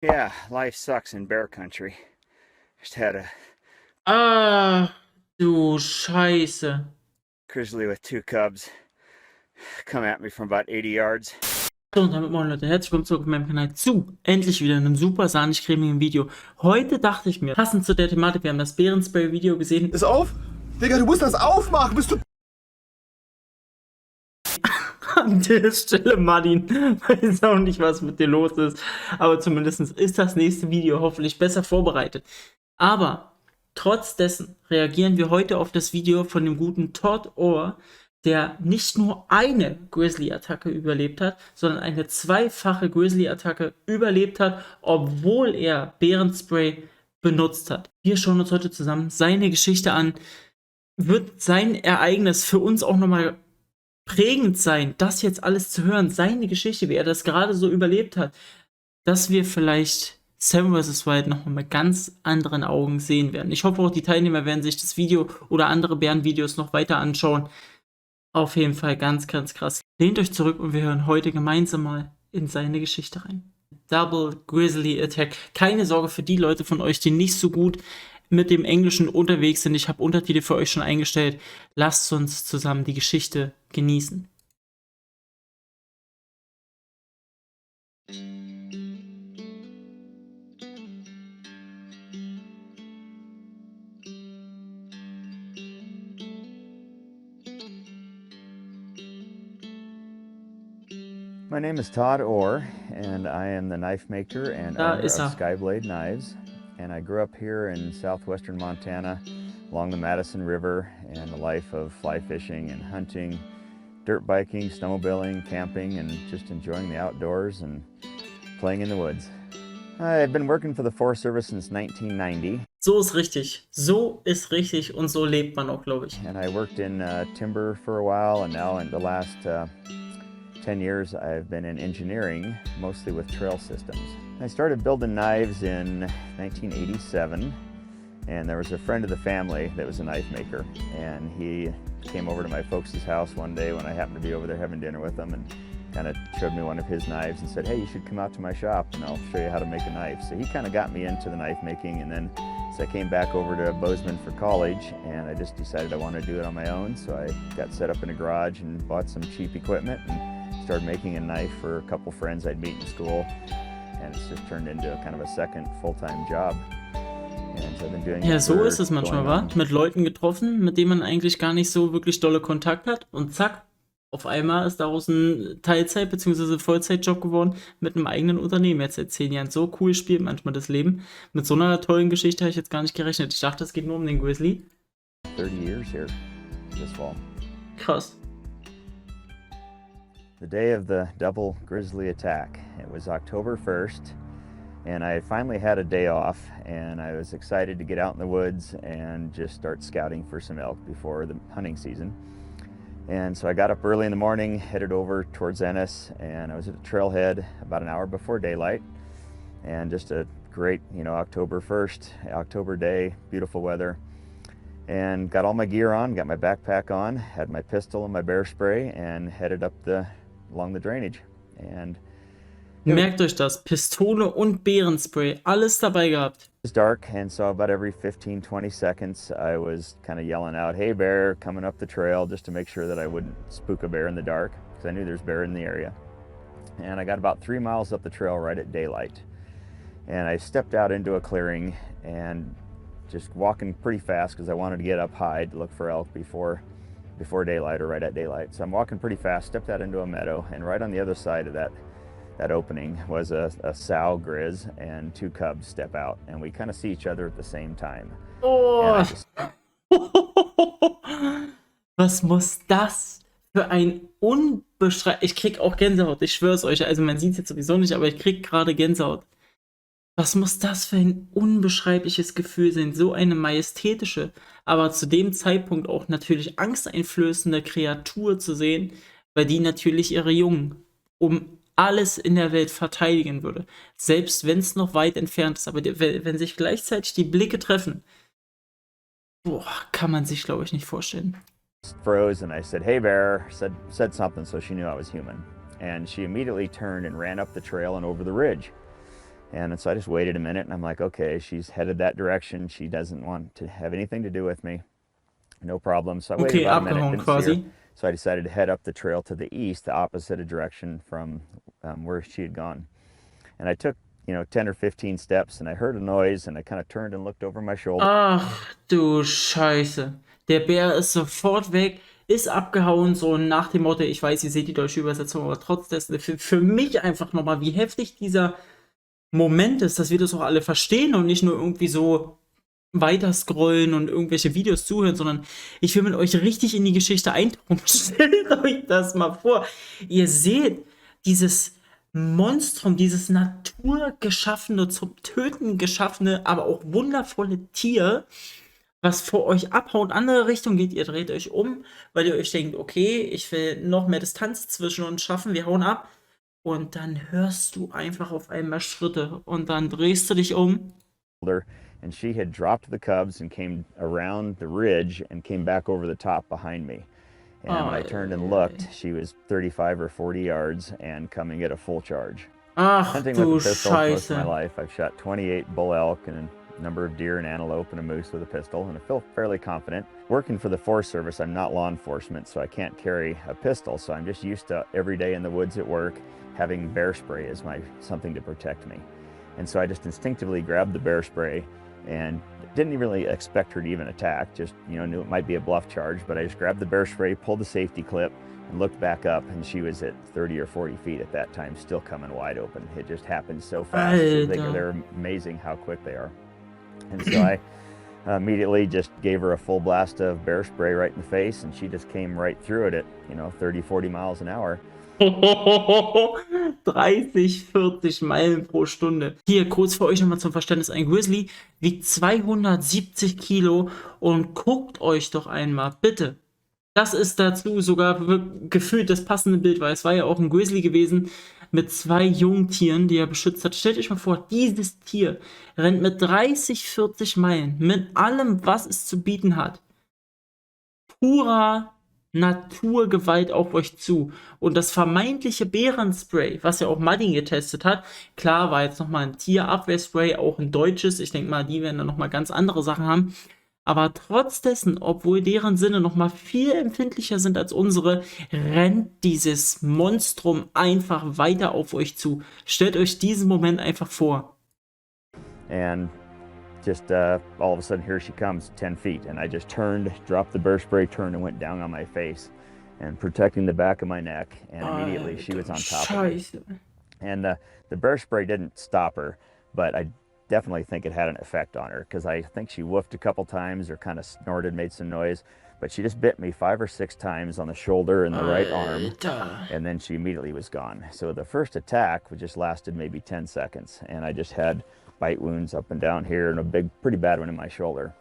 Yeah, life sucks in bear country. Just had a Ah, du Scheiße. grizzly with two cubs come at me from about 80 yards. So, und damit moin Leute, herzlich willkommen zurück auf meinem Kanal zu endlich wieder einem super sahnig cremigen Video. Heute dachte ich mir, passend zu der Thematik, wir haben das Bärenspray-Video gesehen. Ist auf? Digga, du musst das aufmachen, bist du... An der Stelle, Martin, weiß auch nicht, was mit dir los ist. Aber zumindest ist das nächste Video hoffentlich besser vorbereitet. Aber trotz dessen reagieren wir heute auf das Video von dem guten Todd Orr, der nicht nur eine Grizzly-Attacke überlebt hat, sondern eine zweifache Grizzly-Attacke überlebt hat, obwohl er Bärenspray benutzt hat. Wir schauen uns heute zusammen seine Geschichte an. Wird sein Ereignis für uns auch nochmal prägend sein, das jetzt alles zu hören, seine Geschichte, wie er das gerade so überlebt hat, dass wir vielleicht Sam vs. Wild noch mal mit ganz anderen Augen sehen werden. Ich hoffe auch, die Teilnehmer werden sich das Video oder andere Bärenvideos noch weiter anschauen. Auf jeden Fall ganz, ganz krass. Lehnt euch zurück und wir hören heute gemeinsam mal in seine Geschichte rein. Double Grizzly Attack. Keine Sorge für die Leute von euch, die nicht so gut mit dem Englischen unterwegs sind. Ich habe Untertitel für euch schon eingestellt. Lasst uns zusammen die Geschichte genießen. My name is Todd Orr, and I am the knife maker and Da owner of ist er. Skyblade Knives. And I grew up here in southwestern Montana along the Madison River, and a life of fly fishing and hunting, dirt biking, snowmobiling, camping, and just enjoying the outdoors and playing in the woods. I've been working for the Forest Service since 1990. So ist richtig. So ist richtig und so lebt man auch, glaube ich. And I worked in timber for a while, and now in the last 10 years I've been in engineering, mostly with trail systems. I started building knives in 1987, and there was a friend of the family that was a knife maker, and he came over to my folks' house one day when I happened to be over there having dinner with them, and kind of showed me one of his knives and said, hey, you should come out to my shop and I'll show you how to make a knife. So he kind of got me into the knife making, and then so I came back over to Bozeman for college, and I just decided I wanted to do it on my own. So I got set up in a garage and bought some cheap equipment and started making a knife for a couple friends I'd meet in school, and it's just turned into kind of a second full-time job. And so I've been doing Ja, it so for ist es manchmal, going wa? Mit Leuten getroffen, mit denen man eigentlich gar nicht so wirklich dolle Kontakt hat, und zack, auf einmal ist daraus ein Teilzeit- bzw. Vollzeitjob geworden mit einem eigenen Unternehmen jetzt seit 10 Jahren. So cool spielt manchmal das Leben. Mit so einer tollen Geschichte habe ich jetzt gar nicht gerechnet. Ich dachte, es geht nur um den Grizzly. 30 years here this fall. Krass. The day of the double grizzly attack. It was October 1st, and I finally had a day off, and I was excited to get out in the woods and just start scouting for some elk before the hunting season. And so I got up early in the morning, headed over towards Ennis, and I was at a trailhead about an hour before daylight, and just a great, October 1st, October day, beautiful weather. And got all my gear on, got my backpack on, had my pistol and my bear spray, and headed up along the drainage. And Merkt euch das. Pistole und Bärenspray. Alles dabei gehabt. it was dark, and so about every 15, 20 seconds, I was kind of yelling out, hey bear, coming up the trail, just to make sure that I wouldn't spook a bear in the dark, because I knew there's bear in the area. And I got about 3 miles up the trail right at daylight. And I stepped out into a clearing and just walking pretty fast because I wanted to get up high to look for elk before daylight or right at daylight. So I'm walking pretty fast, stepped out into a meadow, and right on the other side of that opening was a sow grizz and 2 cubs step out, and we kind of see each other at the same time. Oh. And I just, Was muss das für ein Ich krieg auch Gänsehaut, ich schwör's euch. Also man sieht's jetzt sowieso nicht, aber ich krieg gerade Gänsehaut. Was muss das für ein unbeschreibliches Gefühl sein, so eine majestätische, aber zu dem Zeitpunkt auch natürlich angsteinflößende Kreatur zu sehen, weil die natürlich ihre Jungen um alles in der Welt verteidigen würde. Selbst wenn es noch weit entfernt ist, aber wenn sich gleichzeitig die Blicke treffen, boah, kann man sich, glaube ich, nicht vorstellen. froze, and I said, hey bear, said something so she knew I was human. And she immediately turned and ran up the trail and over the ridge. And so I just waited a minute, and I'm like, okay, she's headed that direction. She doesn't want to have anything to do with me. No problem. So I waited Okay, about a minute, abgehauen didn't see her. quasi. So I decided to head up the trail to the east, the opposite direction from where she had gone. And I took, 10 or 15 steps, and I heard a noise, and I kind of turned and looked over my shoulder. Ach du Scheiße. Der Bär ist sofort weg, ist abgehauen, so nach dem Motto, ich weiß, ihr seht die deutsche Übersetzung, aber trotzdem für mich einfach nochmal, wie heftig dieser Moment ist, dass wir das auch alle verstehen und nicht nur irgendwie so weiter scrollen und irgendwelche Videos zuhören, sondern ich will mit euch richtig in die Geschichte eintauchen. Stellt euch das mal vor. Ihr seht dieses Monstrum, dieses naturgeschaffene, zum Töten geschaffene, aber auch wundervolle Tier, was vor euch abhaut, andere Richtung geht. Ihr dreht euch um, weil ihr euch denkt, okay, ich will noch mehr Distanz zwischen uns schaffen, wir hauen ab. Und dann hörst du einfach auf einmal Schritte und dann drehst du dich um. And she had dropped the cubs and came around the ridge and came back over the top behind me. And when I turned and looked, she was 35 or 40 yards and coming at a full charge. Ach Hunting du with a pistol most of my Scheiße. life. I've shot 28 bull elk and a number of deer and antelope and a moose with a pistol, and I feel fairly confident. Working for the Forest Service, I'm not law enforcement, so I can't carry a pistol, so I'm just used to every day in the woods at work having bear spray as something to protect me. And so I just instinctively grabbed the bear spray and didn't really expect her to even attack, just knew it might be a bluff charge, but I just grabbed the bear spray, pulled the safety clip, and looked back up, and she was at 30 or 40 feet at that time, still coming wide open. It just happened so fast. Alter. They're amazing how quick they are. And so I immediately just gave her a full blast of bear spray right in the face, and she just came right through it at 30, 40 miles an hour. 30, 40 Meilen pro Stunde. Hier, kurz für euch nochmal zum Verständnis. Ein Grizzly wiegt 270 Kilo und guckt euch doch einmal, bitte. Das ist dazu sogar gefühlt das passende Bild, weil es war ja auch ein Grizzly gewesen mit 2 Jungtieren, die er beschützt hat. Stellt euch mal vor, dieses Tier rennt mit 30, 40 Meilen, mit allem, was es zu bieten hat, purer Naturgewalt auf euch zu. Und das vermeintliche Bärenspray, was ja auch Mudding getestet hat, klar war jetzt nochmal ein Tierabwehrspray, auch ein deutsches, ich denke mal, die werden dann nochmal ganz andere Sachen haben, aber trotz dessen, obwohl deren Sinne nochmal viel empfindlicher sind als unsere, rennt dieses Monstrum einfach weiter auf euch zu. Stellt euch diesen Moment einfach vor. And just all of a sudden, here she comes, 10 feet, and I just turned, dropped the bear spray, turned and went down on my face and protecting the back of my neck, and immediately she was on top of me. And the bear spray didn't stop her, but I definitely think it had an effect on her, because I think she woofed a couple times or kind of snorted, made some noise, but she just bit me 5 or 6 times on the shoulder and the right arm, and then she immediately was gone. So the first attack just lasted maybe 10 seconds, and I just had bite wounds up and down here and a pretty bad one in my shoulder.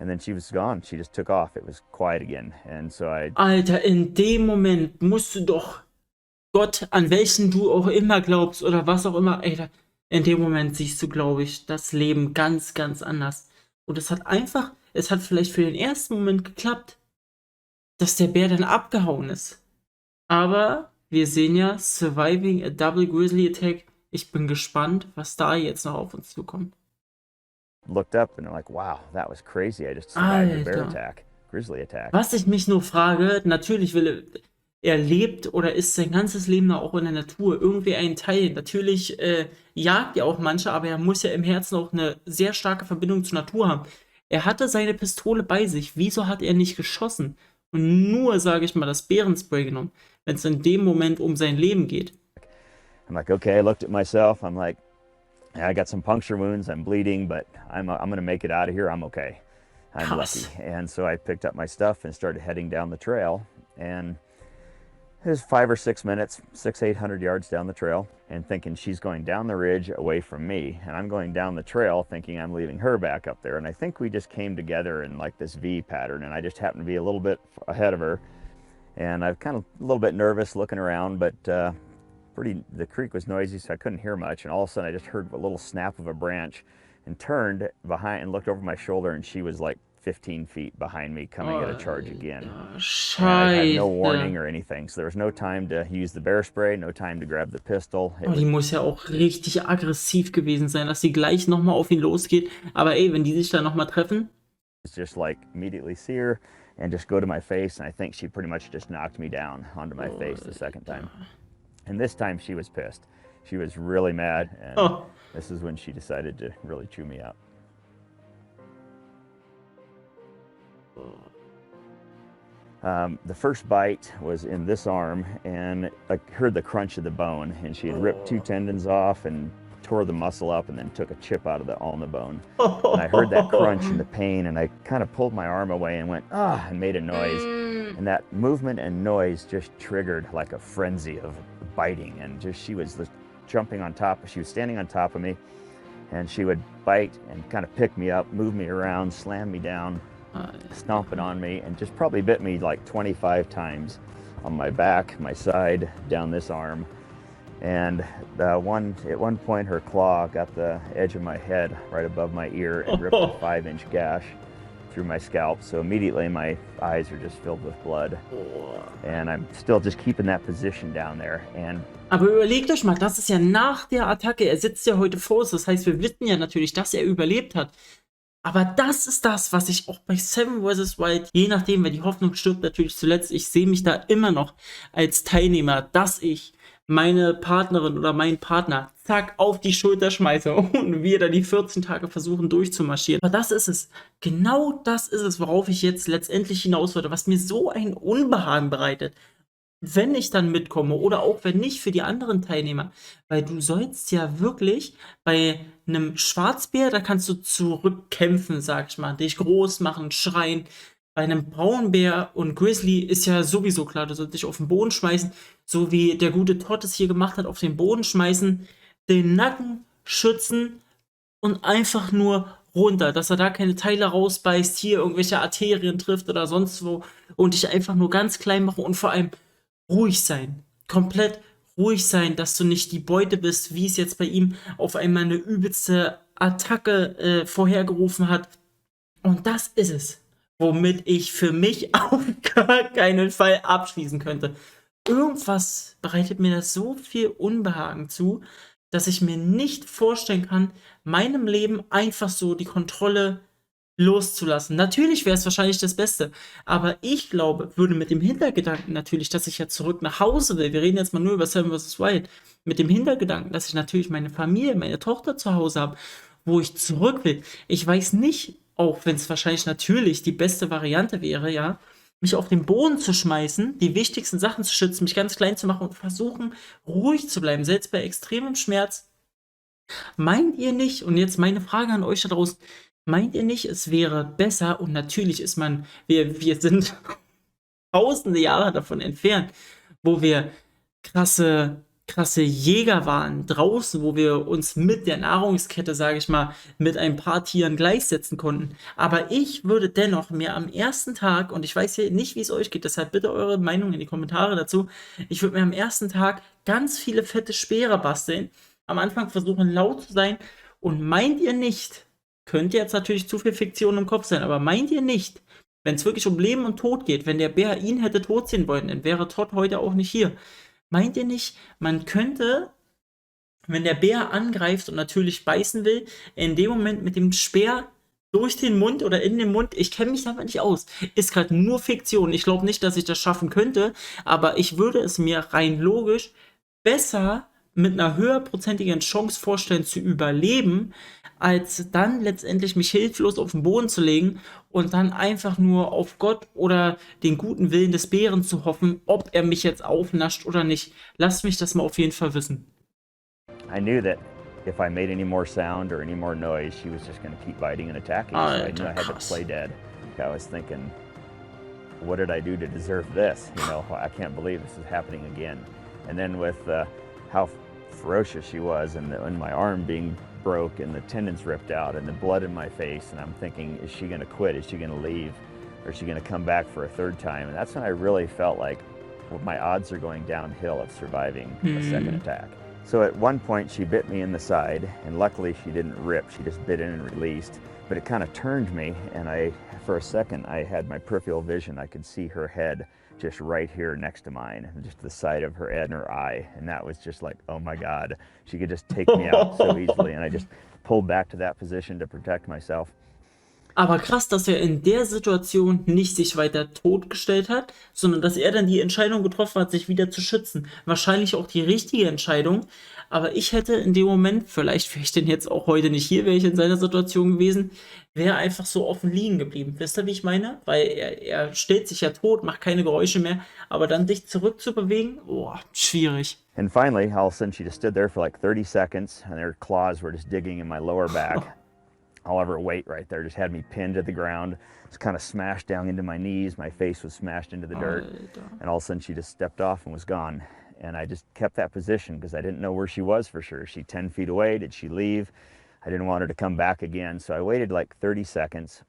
And then she was gone. She just took off. It was quiet again. And so Alter, in dem Moment musst du doch Gott, an welchen du auch immer glaubst oder was auch immer, ey, in dem Moment siehst du, glaube ich, das Leben ganz, ganz anders. Und es hat vielleicht für den ersten Moment geklappt, dass der Bär dann abgehauen ist. Aber wir sehen ja, surviving a double grizzly attack. Ich bin gespannt, was da jetzt noch auf uns zukommt. Looked up and I'm like, wow, that was crazy. I just survived a bear attack, grizzly attack. Was ich mich nur frage, natürlich er lebt oder ist sein ganzes Leben auch in der Natur irgendwie ein Teil. Natürlich jagt er auch manche, aber er muss ja im Herzen auch eine sehr starke Verbindung zur Natur haben. Er hatte seine Pistole bei sich. Wieso hat er nicht geschossen? Und nur, sage ich mal, das Bärenspray genommen, wenn es in dem Moment um sein Leben geht. I'm like, okay, I looked at myself. I'm like, I got some puncture wounds. I'm bleeding, but I'm going to make it out of here. I'm okay. I'm lucky. And so I picked up my stuff and started heading down the trail. And it was 5 or 6 minutes, 800 yards down the trail, and thinking she's going down the ridge away from me. And I'm going down the trail thinking I'm leaving her back up there. And I think we just came together in like this V pattern. And I just happened to be a little bit ahead of her. And I'm kind of a little bit nervous looking around, but the creek was noisy, so I couldn't hear much, and all of a sudden I just heard a little snap of a branch and turned behind and looked over my shoulder, and she was like 15 feet behind me coming at a charge again. And I had Scheiße. no warning or anything, so there was no time to use the bear spray, no time to grab the pistol. It Oh, die was muss ja auch richtig aggressiv gewesen sein, dass sie gleich nochmal auf ihn losgeht. Aber ey, wenn die sich dann nochmal treffen. just like immediately see her and just go to my face, and I think she pretty much just knocked me down onto my face the second time. And this time she was pissed. She was really mad, and Oh. this is when she decided to really chew me out. The first bite was in this arm, and I heard the crunch of the bone, and she had ripped 2 tendons off and tore the muscle up and then took a chip out of the ulna bone. And I heard that crunch and the pain, and I kind of pulled my arm away and went, ah, and made a noise. And that movement and noise just triggered like a frenzy of biting, and just she was jumping on top. She was standing on top of me, and she would bite and kind of pick me up, move me around, slam me down, stomping on me, and just probably bit me like 25 times on my back, my side, down this arm. And at one point her claw got the edge of my head right above my ear and ripped a 5-inch gash through my scalp. So immediately my eyes are just filled with blood. And I'm still just keeping that position down there. And Aber überlegt euch mal, das ist ja nach der Attacke. Er sitzt ja heute vor uns. Das heißt, wir wissen ja natürlich, dass er überlebt hat. Aber das ist das, was ich auch bei Seven vs. Wild, je nachdem, wer die Hoffnung stirbt, natürlich zuletzt, ich sehe mich da immer noch als Teilnehmer, dass ich meine Partnerin oder meinen Partner zack auf die Schulter schmeiße und wir da die 14 Tage versuchen durchzumarschieren. Aber das ist es. Genau das ist es, worauf ich jetzt letztendlich hinaus wollte, was mir so ein Unbehagen bereitet, wenn ich dann mitkomme oder auch wenn nicht für die anderen Teilnehmer. Weil du sollst ja wirklich bei einem Schwarzbär, da kannst du zurückkämpfen, sag ich mal, dich groß machen, schreien. Bei einem Braunbär und Grizzly ist ja sowieso klar, du sollst dich auf den Boden schmeißen, so wie der gute Todd es hier gemacht hat, auf den Boden schmeißen, den Nacken schützen und einfach nur runter, dass er da keine Teile rausbeißt, hier irgendwelche Arterien trifft oder sonst wo und dich einfach nur ganz klein machen und vor allem ruhig sein, komplett ruhig sein, dass du nicht die Beute bist, wie es jetzt bei ihm auf einmal eine übelste Attacke vorhergerufen hat. Und das ist es, womit ich für mich auf gar keinen Fall abschließen könnte. Irgendwas bereitet mir das so viel Unbehagen zu, dass ich mir nicht vorstellen kann, meinem Leben einfach so die Kontrolle loszulassen. Natürlich wäre es wahrscheinlich das Beste, aber ich glaube, würde mit dem Hintergedanken natürlich, dass ich ja zurück nach Hause will, wir reden jetzt mal nur über Seven vs. Wild, mit dem Hintergedanken, dass ich natürlich meine Familie, meine Tochter zu Hause habe, wo ich zurück will. Ich weiß nicht, auch wenn es wahrscheinlich natürlich die beste Variante wäre, ja, mich auf den Boden zu schmeißen, die wichtigsten Sachen zu schützen, mich ganz klein zu machen und versuchen, ruhig zu bleiben, selbst bei extremem Schmerz. Meint ihr nicht, und jetzt meine Frage an euch da draußen, meint ihr nicht, es wäre besser, und natürlich ist wir sind tausende Jahre davon entfernt, wo wir krasse Jäger waren draußen, wo wir uns mit der Nahrungskette, sage ich mal, mit ein paar Tieren gleichsetzen konnten. Aber ich würde dennoch mir am ersten Tag, und ich weiß ja nicht, wie es euch geht, deshalb bitte eure Meinung in die Kommentare dazu, ich würde mir am ersten Tag ganz viele fette Speere basteln, am Anfang versuchen laut zu sein, und meint ihr nicht, könnte jetzt natürlich zu viel Fiktion im Kopf sein, aber meint ihr nicht, wenn es wirklich um Leben und Tod geht, wenn der Bär ihn hätte totziehen wollen, dann wäre Todd heute auch nicht hier. Meint ihr nicht, man könnte, wenn der Bär angreift und natürlich beißen will, in dem Moment mit dem Speer durch den Mund oder in den Mund, ich kenne mich damit nicht aus, ist gerade nur Fiktion. Ich glaube nicht, dass ich das schaffen könnte, aber ich würde es mir rein logisch besser mit einer höherprozentigen Chance vorstellen zu überleben, als dann letztendlich mich hilflos auf den Boden zu legen und dann einfach nur auf Gott oder den guten Willen des Bären zu hoffen, ob er mich jetzt aufnascht oder nicht. Lasst mich das mal auf jeden Fall wissen. I knew that if I made any more sound or any more noise, she was just going to keep biting and attacking. So I knew I had to play dead. I was thinking, what did I do to deserve this? You know, I can't believe this is happening again. And then with how ferocious she was, and my arm being broke and the tendons ripped out and the blood in my face, and I'm thinking, is she going to quit? Is she going to leave? Or is she going to come back for a third time? And that's when I really felt like, well, my odds are going downhill of surviving a second attack. So at one point she bit me in the side, and luckily she didn't rip, she just bit in and released. But it kind of turned me, and for a second, I had my peripheral vision. I could see her head just right here next to mine, just the side of her head and her eye. And that was just like, oh my God, she could just take me out so easily. And I just pulled back to that position to protect myself. Aber krass, dass er in der Situation nicht sich weiter totgestellt hat, sondern dass er dann die Entscheidung getroffen hat, sich wieder zu schützen. Wahrscheinlich auch die richtige Entscheidung, aber ich hätte in dem Moment, vielleicht wäre ich denn jetzt auch heute nicht hier, wäre ich in seiner Situation gewesen, wäre einfach so offen liegen geblieben. Wisst ihr, wie ich meine? Weil er stellt sich ja tot, macht keine Geräusche mehr, aber dann dich zurückzubewegen, schwierig. And finally, all of a sudden she just stood there for like 30 seconds, and her claws were just digging in my lower back. All of her weight right there just had me pinned to the ground. Just kind of smashed down into my knees. My face was smashed into the dirt. And all of a sudden she just stepped off and was gone. And I just kept that position because I didn't know where she was for sure. Is she 10 feet away? Did she leave? I didn't want her to come back again. So I waited like 30 seconds.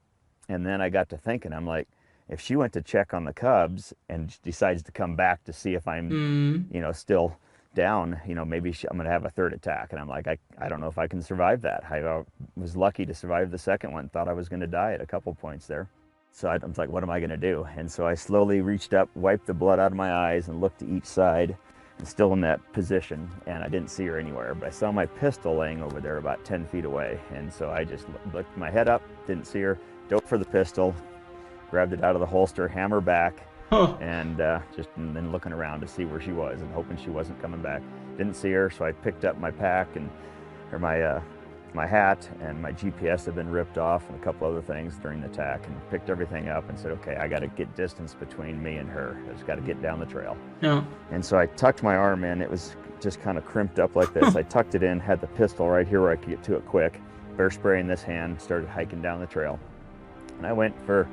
And then I got to thinking, I'm like, if she went to check on the cubs and decides to come back to see if I'm, still down, maybe I'm gonna have a third attack. And I'm like, I don't know if I can survive that. I was lucky to survive the second one. Thought I was gonna die at a couple points there. So I was like, what am I gonna do? And so I slowly reached up, wiped the blood out of my eyes, and looked to each side, and still in that position. And I didn't see her anywhere, but I saw my pistol laying over there about 10 feet away. And so I just looked my head up, didn't see her, dove for the pistol, grabbed it out of the holster, hammer back, and then looking around to see where she was and hoping she wasn't coming back. Didn't see her, so I picked up my pack or my hat, and my GPS had been ripped off, and a couple other things during the attack, and picked everything up and said, okay, I got to get distance between me and her. I just got to get down the trail. Ja. And so I tucked my arm in. It was just kind of crimped up like this. I tucked it in, had the pistol right here where I could get to it quick, bear spray in this hand, started hiking down the trail. And I went for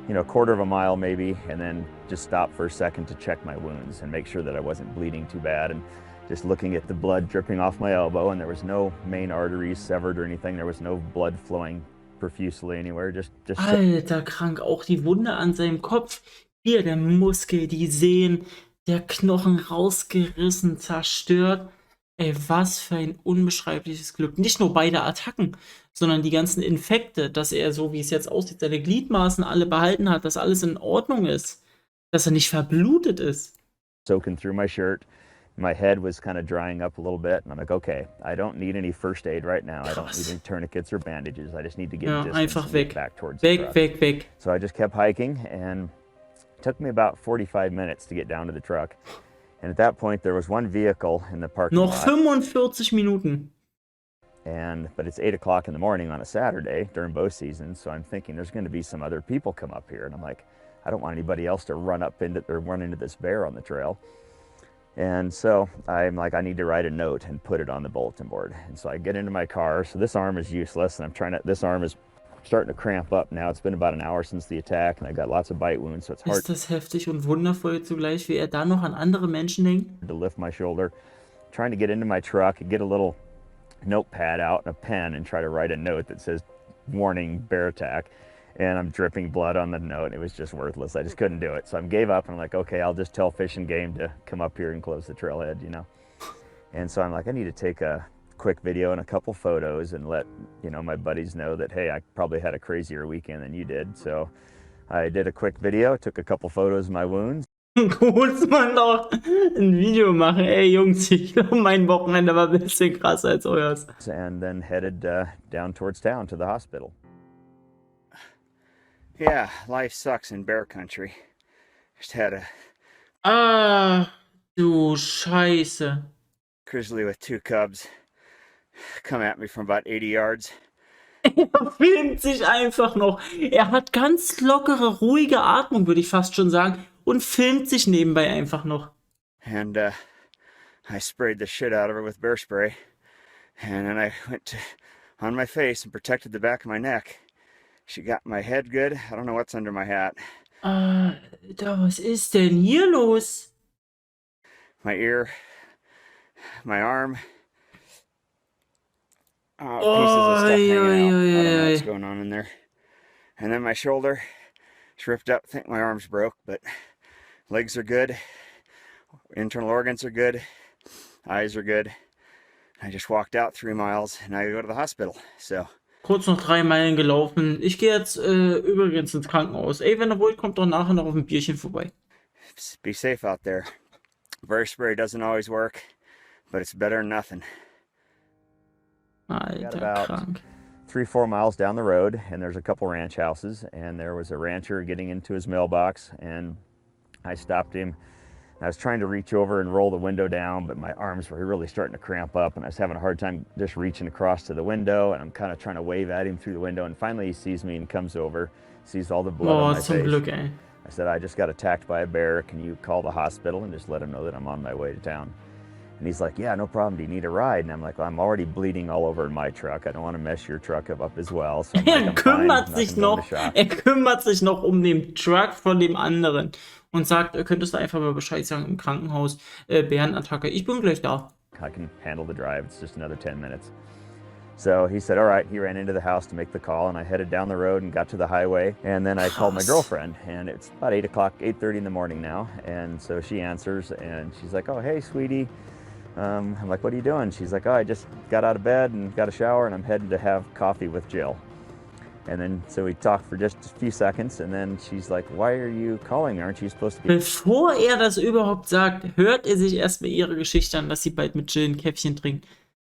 a quarter of a mile maybe, and then just stopped for a second to check my wounds and make sure that I wasn't bleeding too bad, and just looking at the blood dripping off my elbow, and there was no main arteries severed or anything. There was no blood flowing profusely anywhere. Just Alter, krank. Auch die Wunde an seinem Kopf. Hier, der Muskel, die Sehnen, der Knochen rausgerissen, zerstört. Ey, was für ein unbeschreibliches Glück. Nicht nur beide Attacken, sondern die ganzen Infekte, dass er, so wie es jetzt aussieht, seine Gliedmaßen alle behalten hat, dass alles in Ordnung ist, dass er nicht verblutet ist. Soaking through my shirt. My head was kind of drying up a little bit, and I'm like, okay, I don't need any first aid right now. I don't need any tourniquets or bandages. I just need to get distance einfach and weg. get back towards the truck. Weg. So I just kept hiking, and it took me about 45 minutes to get down to the truck. And at that point, there was one vehicle in the parking Noch lot. 45 Minuten. But it's 8 o'clock in the morning on a Saturday during bow season, so I'm thinking there's going to be some other people come up here, and I'm like, I don't want anybody else to run into this bear on the trail. And so I'm like, I need to write a note and put it on the bulletin board. And so I get into my car. So this arm is useless, and this arm is starting to cramp up now. It's been about an hour since the attack, and I got lots of bite wounds, so it's hard. Ist das heftig und wundervoll zugleich, wie er da noch an andere Menschen denkt? To lift my shoulder, trying to get into my truck and get a little notepad out and a pen and try to write a note that says, warning, bear attack. And I'm dripping blood on the note. It was just worthless. I just couldn't do it. So I gave up, and I'm like, okay, I'll just tell Fish and Game to come up here and close the trailhead, And so I'm like, I need to take a quick video and a couple photos and let, my buddies know that, hey, I probably had a crazier weekend than you did. So I did a quick video, took a couple photos of my wounds. Muss man doch ein Video machen. Ey, Jungs, ich glaube, mein Wochenende war ein bisschen krasser als euers. And then headed down towards town to the hospital. Yeah, life sucks in bear country. Just had a Du Scheiße. grizzly with 2 cubs come at me from about 80 yards. Er filmt sich einfach noch. Er hat ganz lockere, ruhige Atmung, würde ich fast schon sagen, und filmt sich nebenbei einfach noch. And I sprayed the shit out of her with bear spray. And then I went on my face and protected the back of my neck. She got my head good. I don't know what's under my hat. Alter, was ist denn hier los? My ear, my arm. Pieces of stuff hanging out. I don't know what's going on in there. And then my shoulder, it's ripped up. I think my arm's broke, but legs are good. Internal organs are good. Eyes are good. I just walked out 3 miles and I gotta go to the hospital. So Kurz noch 3 Meilen gelaufen. Ich gehe jetzt übrigens ins Krankenhaus. Ey, wenn ihr wollt, kommt doch nachher noch auf ein Bierchen vorbei. be safe out there. Bear spray doesn't always work, but it's better than nothing. Alter, krank. 3-4 miles down the road, and there's a couple ranch houses, and there was a rancher getting into his mailbox, and I stopped him. I was trying to reach over and roll the window down, but my arms were really starting to cramp up, and I was having a hard time just reaching across to the window, and I'm kind of trying to wave at him through the window, and finally he sees me and comes over, sees all the blood on my Zum face. Glück, ey. I said, I just got attacked by a bear. Can you call the hospital and just let him know that I'm on my way to town? And he's like, yeah, no problem. Do you need a ride? And I'm like, well, I'm already bleeding all over in my truck. I don't want to mess your truck up as well. So I'm like, I'm kümmert fine. sich Nothing going noch, to shock. er kümmert sich noch um den Truck von dem anderen und sagt, könntest du einfach mal Bescheid sagen im Krankenhaus, Bärenattacke, ich bin gleich da. I can handle the drive. It's just another 10 minutes. So he said, all right. He ran into the house to make the call, and I headed down the road and got to the highway. And then I called my girlfriend, and it's about 8 o'clock, 8:30 in the morning now. And so she answers, and she's like, oh, hey, sweetie. I'm like, what are you doing? She's like, oh, I just got out of bed and got a shower, and I'm heading to have coffee with Jill. And then, so we talked for just a few seconds, and then she's like, why are you calling? Aren't you supposed to be... Bevor er das überhaupt sagt, hört er sich erstmal ihre Geschichte an, dass sie bald mit Jill ein Käffchen trinkt.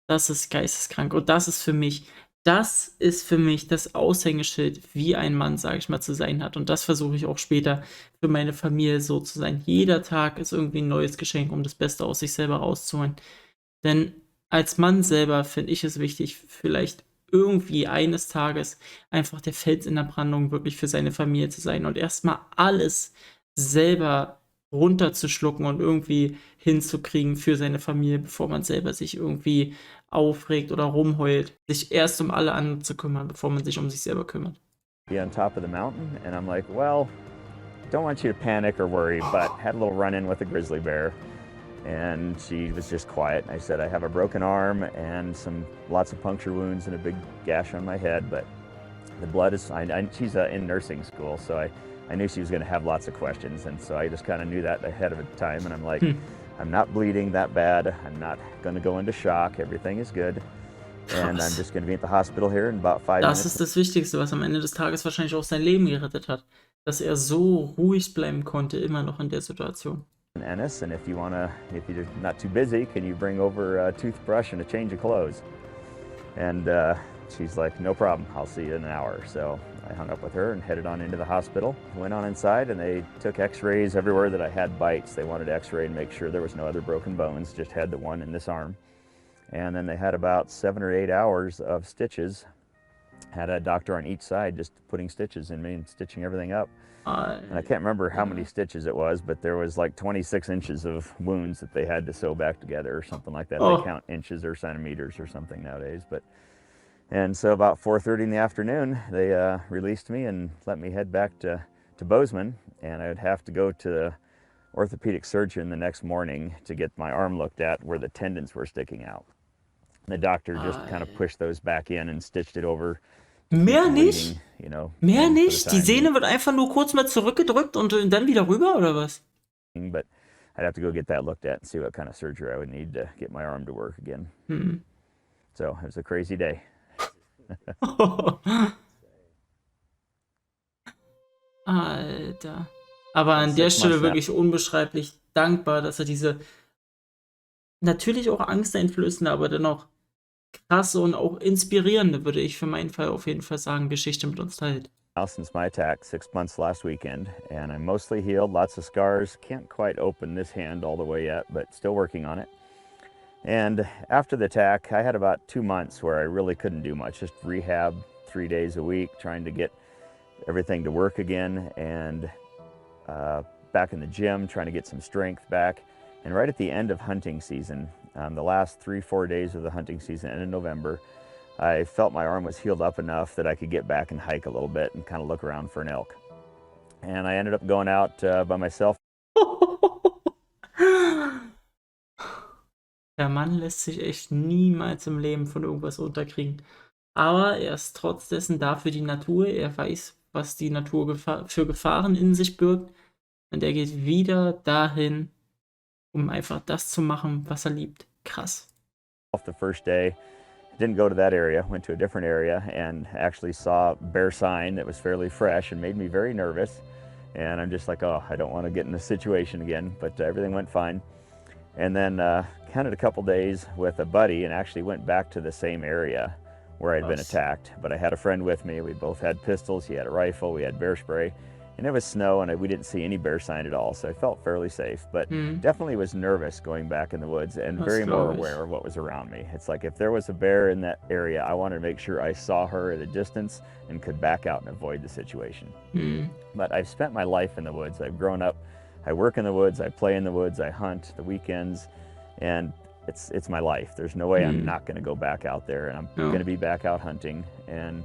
Das ist geisteskrank. Und das ist für mich das Aushängeschild, wie ein Mann, sage ich mal, zu sein hat. Und das versuche ich auch später für meine Familie so zu sein. Jeder Tag ist irgendwie ein neues Geschenk, um das Beste aus sich selber rauszuholen. Denn als Mann selber finde ich es wichtig, vielleicht irgendwie eines Tages einfach der Fels in der Brandung wirklich für seine Familie zu sein und erstmal alles selber runterzuschlucken und irgendwie hinzukriegen für seine Familie, bevor man selber sich irgendwie aufregt oder rumheult, sich erst um alle anderen zu kümmern, bevor man sich um sich selber kümmert. Be on top of the mountain, and I'm like, well, don't want you to panic or worry, but had a little run-in with a grizzly bear, and she was just quiet. I said, I have a broken arm and lots of puncture wounds and a big gash on my head, but the blood is, she's in nursing school, so I knew she was going to have lots of questions, and so I just kind of knew that ahead of time, and I'm like, I'm not bleeding that bad, I'm not going to go into shock, everything is good, and I'm just going to be at the hospital here in about 5 minutes. Das ist das Wichtigste, was am Ende des Tages wahrscheinlich auch sein Leben gerettet hat, dass er so ruhig bleiben konnte, immer noch in der Situation. Ennis, and if you're not too busy, can you bring over a toothbrush and a change of clothes? And she's like, no problem, I'll see you in an hour. So I hung up with her and headed on into the hospital. Went on inside, and they took x-rays everywhere that I had bites. They wanted to x-ray and make sure there was no other broken bones, just had the one in this arm. And then they had about 7 or 8 hours of stitches. Had a doctor on each side just putting stitches in me and stitching everything up. And I can't remember how many stitches it was, but there was like 26 inches of wounds that they had to sew back together or something like that. They count inches or centimeters or something nowadays. And so about 4:30 in the afternoon, they released me and let me head back to Bozeman, and I would have to go to the orthopedic surgeon the next morning to get my arm looked at where the tendons were sticking out. And the doctor just kind of pushed those back in and stitched it over. Mehr nicht? You know, Mehr nicht? Die Sehne wird einfach nur kurz mal zurückgedrückt und dann wieder rüber, oder was? But I'd have to go get that looked at and see what kind of surgery I would need to get my arm to work again. So it was a crazy day. Alter. Aber an der Stelle wirklich unbeschreiblich dankbar, dass er diese natürlich auch angsteinflößende, aber dennoch krasse und auch inspirierende, würde ich für meinen Fall auf jeden Fall sagen, Geschichte mit uns teilt. Now since my attack, 6 months last weekend, and I'm mostly healed, lots of scars, can't quite open this hand all the way yet, but still working on it. And after the attack, I had about 2 months where I really couldn't do much, just rehab 3 days a week, trying to get everything to work again, and back in the gym, trying to get some strength back. And right at the end of hunting season, the last 3-4 days of the hunting season, end of November, I felt my arm was healed up enough that I could get back and hike a little bit and kind of look around for an elk. And I ended up going out by myself. Der Mann lässt sich echt niemals im Leben von irgendwas unterkriegen. Aber er ist trotz dessen da für die Natur. Er weiß, was die Natur für Gefahren in sich birgt. Und er geht wieder dahin, um einfach das zu machen, was er liebt. Krass. Off the first day, didn't go to that area, went to a different area and actually saw bear sign that was fairly fresh and made me very nervous. And I'm just like, oh, I don't want to get in this situation again, but everything went fine. And then counted a couple days with a buddy and actually went back to the same area where I'd been attacked. But I had a friend with me. We both had pistols. He had a rifle. We had bear spray. And it was snow and we didn't see any bear sign at all. So I felt fairly safe, but definitely was nervous going back in the woods and very more aware of what was around me. It's like if there was a bear in that area, I wanted to make sure I saw her at a distance and could back out and avoid the situation. But I've spent my life in the woods. I've grown up, I work in the woods, I play in the woods, I hunt the weekends, and it's my life. There's no way I'm not gonna go back out there, and I'm gonna be back out hunting. And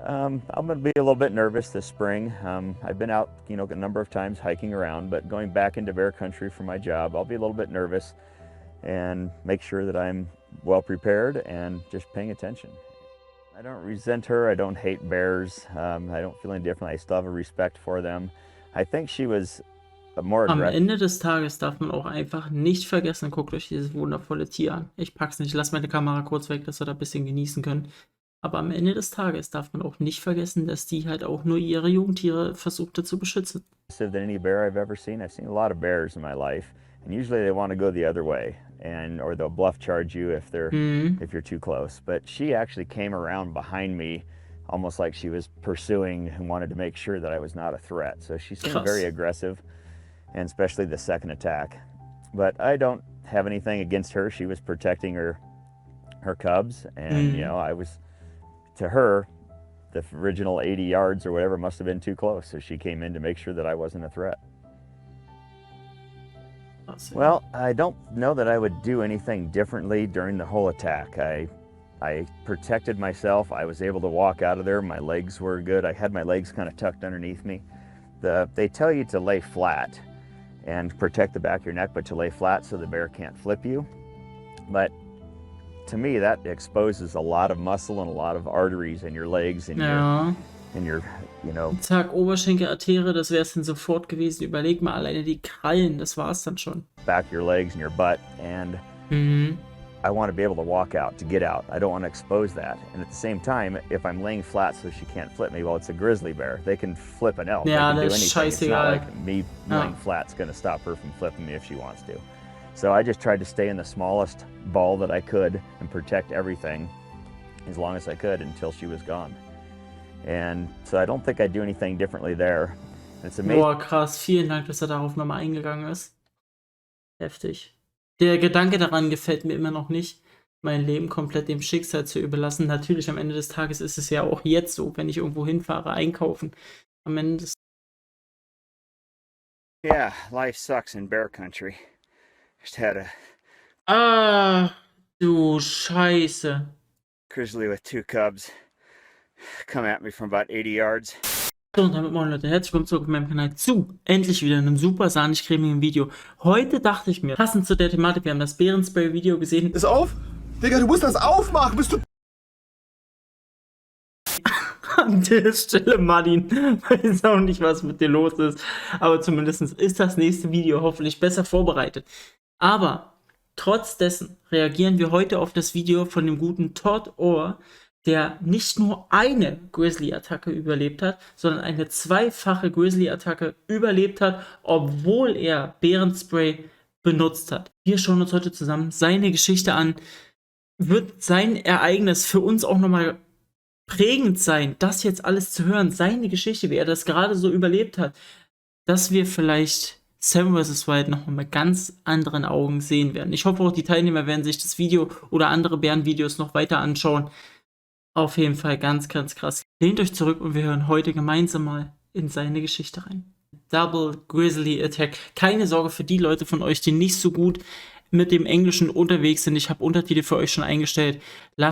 I'm going to be a little bit nervous this spring. I've been out, a number of times hiking around, but going back into bear country for my job, I'll be a little bit nervous and make sure that I'm well prepared and just paying attention. I don't resent her. I don't hate bears. I don't feel any different. I still have a respect for them. I think she was more Am aggressive. Ende des Tages darf man auch einfach nicht vergessen, guckt euch dieses wundervolle Tier an. Ich pack's nicht, lass meine Kamera kurz weg, dass wir da ein bisschen genießen können. Aber am Ende des Tages darf man auch nicht vergessen, dass die halt auch nur ihre Jungtiere versuchte zu beschützen. Than any bear I've ever seen. I've seen a lot of bears in my life, and usually they want to go the other way, or they'll bluff charge you if you're too close. But she actually came around behind me, almost like she was pursuing and wanted to make sure that I was not a threat. So she seemed very aggressive, and especially the second attack. But I don't have anything against her. She was protecting her cubs, and I was. To her, the original 80 yards or whatever must have been too close, so she came in to make sure that I wasn't a threat. Well, I don't know that I would do anything differently during the whole attack. I protected myself. I was able to walk out of there. My legs were good. I had my legs kind of tucked underneath me. They tell you to lay flat and protect the back of your neck, but to lay flat so the bear can't flip you. But to me, that exposes a lot of muscle and a lot of arteries in your legs and your Zack, Oberschenkel, Arterie, das wäre es dann sofort gewesen. Überleg mal, alleine die Krallen, das war's dann schon. Back of your legs and your butt, and I want to be able to walk out, to get out. I don't want to expose that. And at the same time, if I'm laying flat so she can't flip me, well, it's a grizzly bear. They can flip an elk. Ja, they can do das ist anything. It's not scheißegal. like me laying flat's going to stop her from flipping me if she wants to. So I just tried to stay in the smallest ball that I could and protect everything as long as I could until she was gone. And so I don't think I'd do anything differently there. It's amazing. Boah, krass. Vielen Dank, dass er darauf nochmal eingegangen ist. Heftig. Der Gedanke daran gefällt mir immer noch nicht, mein Leben komplett dem Schicksal zu überlassen. Natürlich, am Ende des Tages ist es ja auch jetzt so, wenn ich irgendwo hinfahre, einkaufen. Am Ende des Yeah, life sucks in bear country. Just had a du Scheiße. grizzly with 2 cubs come at me from about 80 yards. So, und damit moin Leute, herzlich willkommen zurück auf meinem Kanal zu endlich wieder einem super sahnig-cremigen Video. Heute dachte ich mir, passend zu der Thematik, wir haben das Bärenspray-Video gesehen. Ist auf? Digga, du musst das aufmachen, bist du... An der Stelle, Martin, weiß auch nicht, was mit dir los ist, aber zumindest ist das nächste Video hoffentlich besser vorbereitet. Aber trotz dessen reagieren wir heute auf das Video von dem guten Todd Orr, der nicht nur eine Grizzly-Attacke überlebt hat, sondern eine zweifache Grizzly-Attacke überlebt hat, obwohl er Bärenspray benutzt hat. Wir schauen uns heute zusammen seine Geschichte an. Wird sein Ereignis für uns auch nochmal prägend sein, das jetzt alles zu hören, seine Geschichte, wie er das gerade so überlebt hat, dass wir vielleicht Seven vs. Wild noch mal mit ganz anderen Augen sehen werden. Ich hoffe auch, die Teilnehmer werden sich das Video oder andere Bärenvideos noch weiter anschauen. Auf jeden Fall ganz, ganz krass. Lehnt euch zurück und wir hören heute gemeinsam mal in seine Geschichte rein. Double Grizzly Attack. Keine Sorge für die Leute von euch, die nicht so gut mit dem Englischen unterwegs sind. Ich habe Untertitel für euch schon eingestellt. Lasst